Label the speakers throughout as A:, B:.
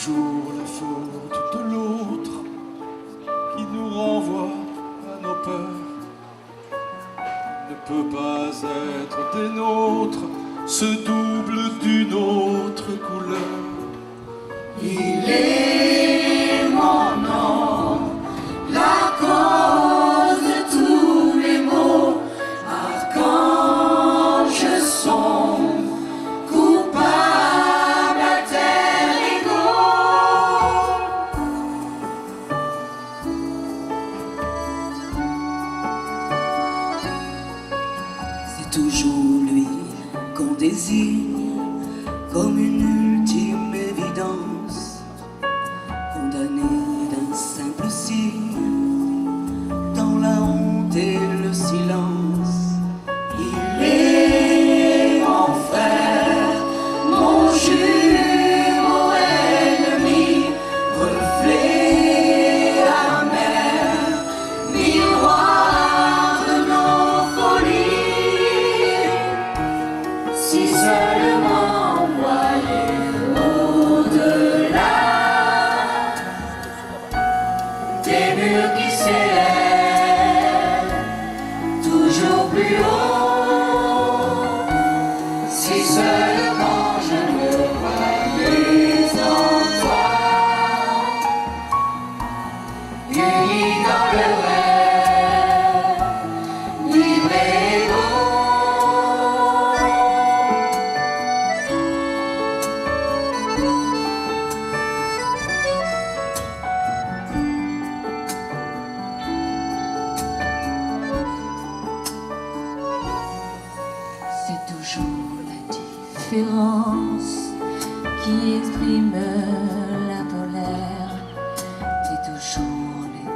A: toujours la faute de l'autre qui nous renvoie à nos peurs. Ne peut pas être des nôtres, ce double d'une autre couleur.
B: Il est mon nom, la cause de tous les maux, archange sombre, coupable, alter ego. C'est toujours lui qu'on désigne comme une ultime évidence, condamné d'un simple signe, dans la honte et le silence. Il est mon frère, mon jumeau ennemi, reflet amer, miroir de nos folies. Si seulement voyez au-delà des murs qui s'élèvent toujours plus haut. Si seulement je me voyais en toi, unis dans le rêve, libre et beau. C'est toujours la différence qui exprime la colère. C'est toujours les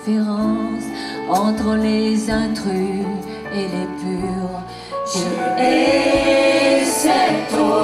B: différences entre les intrus et les purs. Je hais cette eau